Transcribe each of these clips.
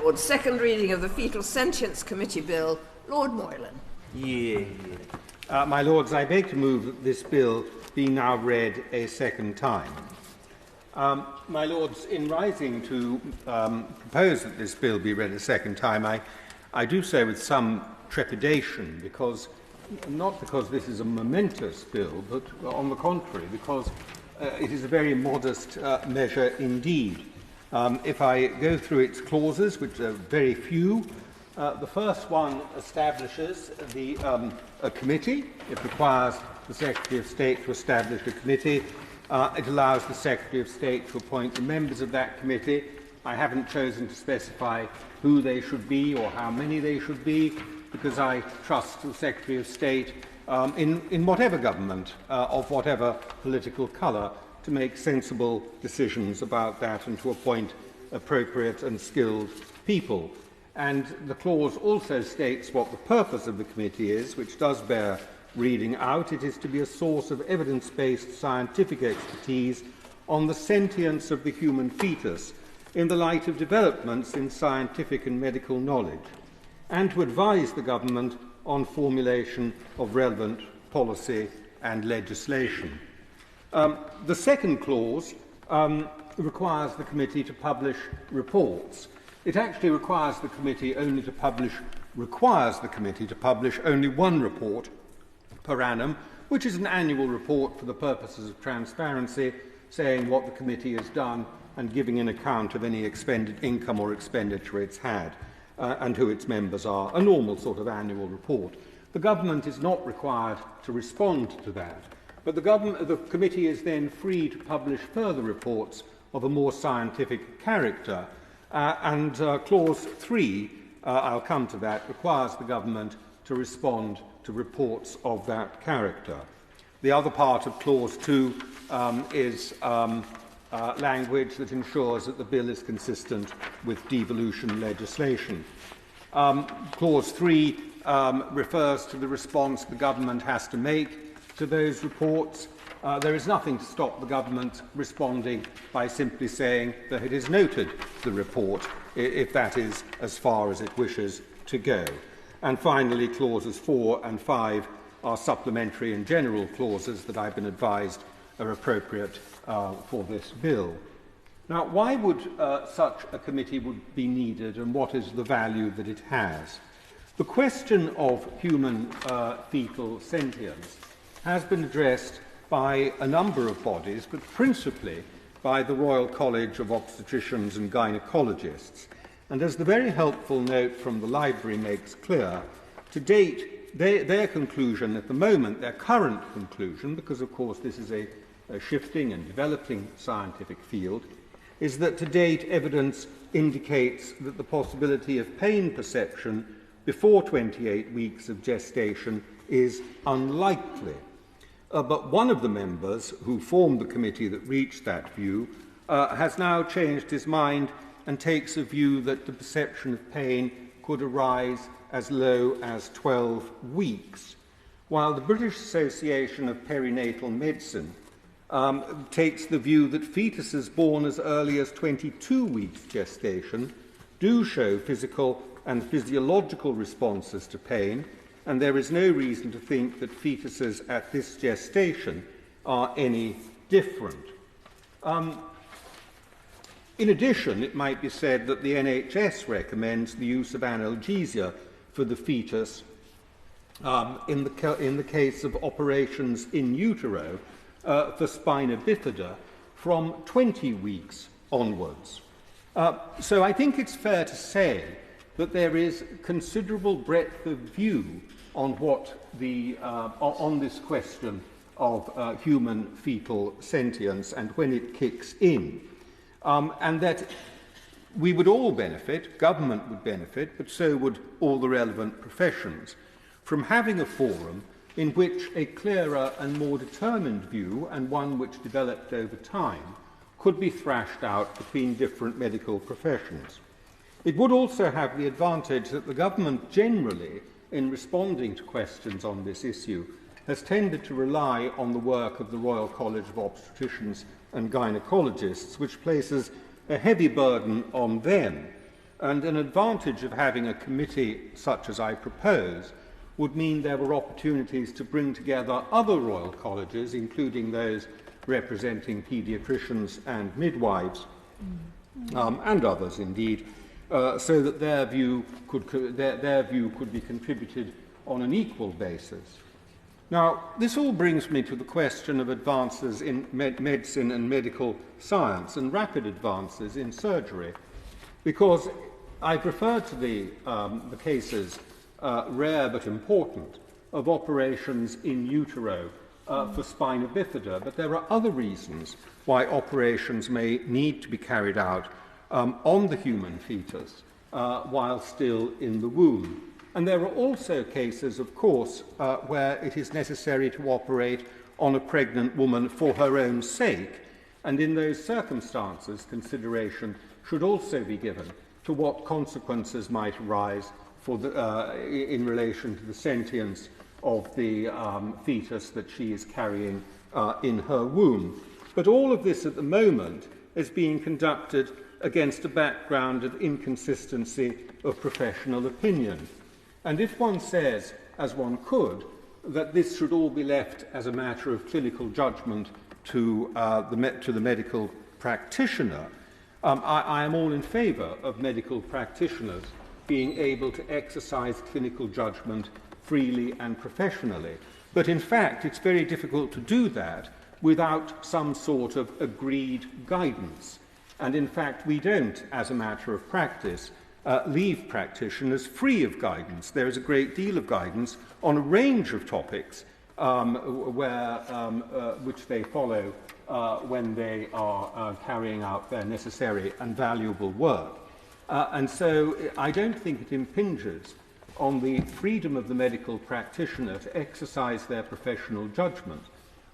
Lord. Second reading of the Foetal Sentience Committee Bill. Lord Moylan. My Lords, I beg to move that this bill be now read a second time. My Lords, in rising to propose that this bill be read a second time, I do so with some trepidation, not because this is a momentous bill, but on the contrary, because it is a very modest measure indeed. If I go through its clauses, which are very few, the first one establishes a committee. It requires the Secretary of State to establish a committee. It allows the Secretary of State to appoint the members of that committee. I haven't chosen to specify who they should be or how many they should be, because I trust the Secretary of State in whatever government, of whatever political colour, to make sensible decisions about that and to appoint appropriate and skilled people. And the clause also states what the purpose of the committee is, which does bear reading out. It is to be a source of evidence-based scientific expertise on the sentience of the human fetus in the light of developments in scientific and medical knowledge, and to advise the government on formulation of relevant policy and legislation. The second clause requires the committee to publish reports. It actually requires the committee to publish only one report per annum, which is an annual report for the purposes of transparency, saying what the committee has done and giving an account of any expended income or expenditure it's had and who its members are, a normal sort of annual report. The government is not required to respond to that, but the committee is then free to publish further reports of a more scientific character. Clause 3, I'll come to that, requires the government to respond to reports of that character. The other part of Clause 2 is language that ensures that the bill is consistent with devolution legislation. Clause 3 refers to the response the government has to make to those reports. There is nothing to stop the government responding by simply saying that it has noted the report, if that is as far as it wishes to go. And finally, clauses 4 and 5 are supplementary and general clauses that I've been advised are appropriate for this bill. Now, why would such a committee be needed, and what is the value that it has? The question of human fetal sentience has been addressed by a number of bodies, but principally by the Royal College of Obstetricians and Gynecologists. And as the very helpful note from the library makes clear, to date, their conclusion at the moment, their current conclusion, because of course this is a shifting and developing scientific field, is that to date evidence indicates that the possibility of pain perception before 28 weeks of gestation is unlikely. But one of the members who formed the committee that reached that view has now changed his mind and takes a view that the perception of pain could arise as low as 12 weeks, while the British Association of Perinatal Medicine takes the view that fetuses born as early as 22 weeks gestation do show physical and physiological responses to pain, and there is no reason to think that fetuses at this gestation are any different. In addition, it might be said that the NHS recommends the use of analgesia for the fetus in the case of operations in utero for spina bifida from 20 weeks onwards. So I think it's fair to say that there is considerable breadth of view on on this question of human fetal sentience and when it kicks in, and that we would all benefit, government would benefit, but so would all the relevant professions, from having a forum in which a clearer and more determined view, and one which developed over time, could be thrashed out between different medical professions. It would also have the advantage that the government generally, in responding to questions on this issue, has tended to rely on the work of the Royal College of Obstetricians and Gynecologists, which places a heavy burden on them And an advantage of having a committee such as I propose would mean there were opportunities to bring together other royal colleges, including those representing paediatricians and midwives, and others indeed, so that their view could be contributed on an equal basis. Now, this all brings me to the question of advances in medicine and medical science and rapid advances in surgery, because I've referred to the cases, rare but important, of operations in utero for spina bifida, but there are other reasons why operations may need to be carried out on the human fetus while still in the womb. And there are also cases, of course, where it is necessary to operate on a pregnant woman for her own sake, and in those circumstances, consideration should also be given to what consequences might arise for in relation to the sentience of the fetus that she is carrying in her womb. But all of this at the moment is being conducted against a background of inconsistency of professional opinion. And if one says, as one could, that this should all be left as a matter of clinical judgment to the medical practitioner, I am all in favour of medical practitioners being able to exercise clinical judgment freely and professionally. But in fact, it's very difficult to do that without some sort of agreed guidance. And in fact, we don't, as a matter of practice, leave practitioners free of guidance. There is a great deal of guidance on a range of topics which they follow when they are carrying out their necessary and valuable work. And so I don't think it impinges on the freedom of the medical practitioner to exercise their professional judgment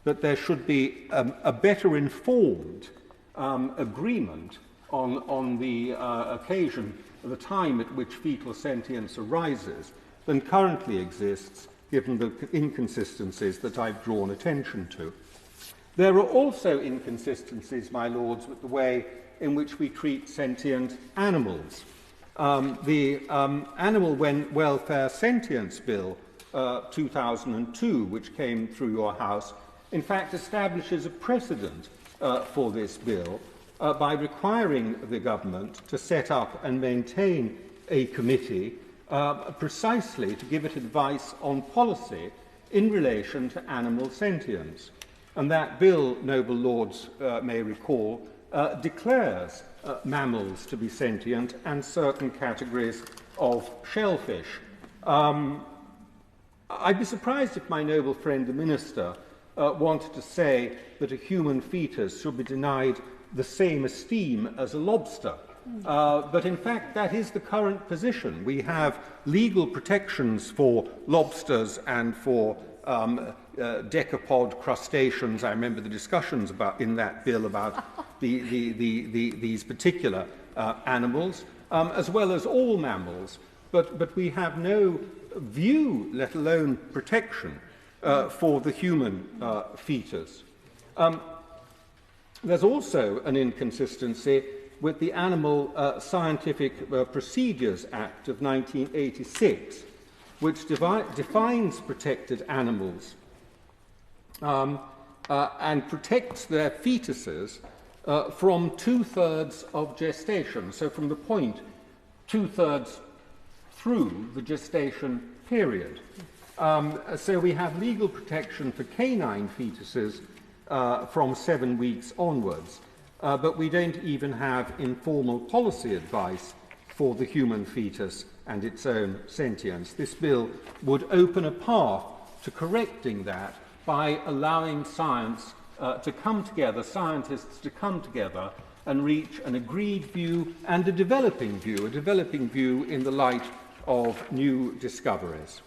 that there should be a better informed agreement on the occasion, the time at which fetal sentience arises, than currently exists, given the inconsistencies that I've drawn attention to. There are also inconsistencies, my lords, with the way in which we treat sentient animals. The Animal Welfare Sentience Bill 2002, which came through your House, in fact establishes a precedent for this bill by requiring the government to set up and maintain a committee precisely to give it advice on policy in relation to animal sentience. And that bill, noble lords may recall, declares mammals to be sentient and certain categories of shellfish. I'd be surprised if my noble friend the Minister wanted to say that a human fetus should be denied the same esteem as a lobster. But in fact, that is the current position. We have legal protections for lobsters and for decapod crustaceans. I remember the discussions in that bill about these particular animals, as well as all mammals. But we have no view, let alone protection, for the human fetus. There's also an inconsistency with the Animal Scientific Procedures Act of 1986, which defines protected animals and protects their fetuses from 2/3 of gestation, so from the point 2/3 through the gestation period. So we have legal protection for canine fetuses from 7 weeks onwards, but we don't even have informal policy advice for the human fetus and its own sentience. This bill would open a path to correcting that by allowing science to come together, scientists to come together and reach an agreed view and a developing view in the light of new discoveries.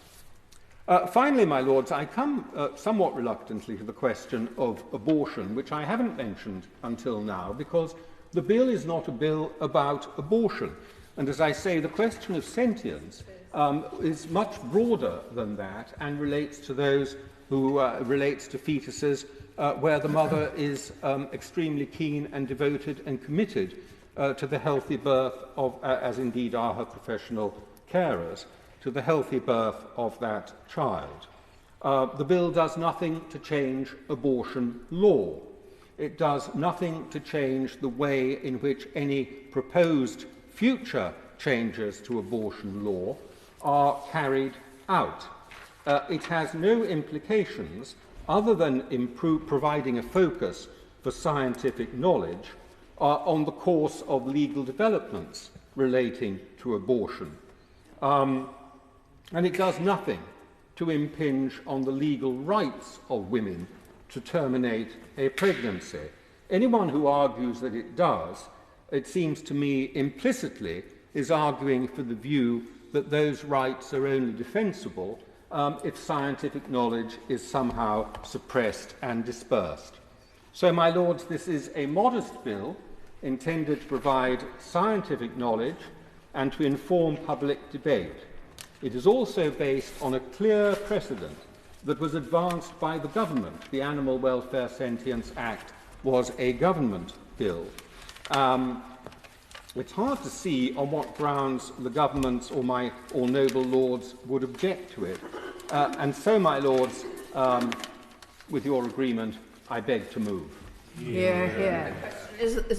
Finally, my lords, I come somewhat reluctantly to the question of abortion, which I haven't mentioned until now, because the bill is not a bill about abortion. And as I say, the question of sentience is much broader than that and relates to those who relates to fetuses where the mother is extremely keen and devoted and committed to the healthy birth of, as indeed are her professional carers, to the healthy birth of that child. The bill does nothing to change abortion law. It does nothing to change the way in which any proposed future changes to abortion law are carried out. It has no implications other than providing a focus for scientific knowledge on the course of legal developments relating to abortion. And it does nothing to impinge on the legal rights of women to terminate a pregnancy. Anyone who argues that it does, it seems to me implicitly, is arguing for the view that those rights are only defensible if scientific knowledge is somehow suppressed and dispersed. So, my Lords, this is a modest bill intended to provide scientific knowledge and to inform public debate. It is also based on a clear precedent that was advanced by the government. The Animal Welfare Sentience Act was a government bill. It's hard to see on what grounds the government or noble lords would object to it. And so, my lords, with your agreement, I beg to move. Is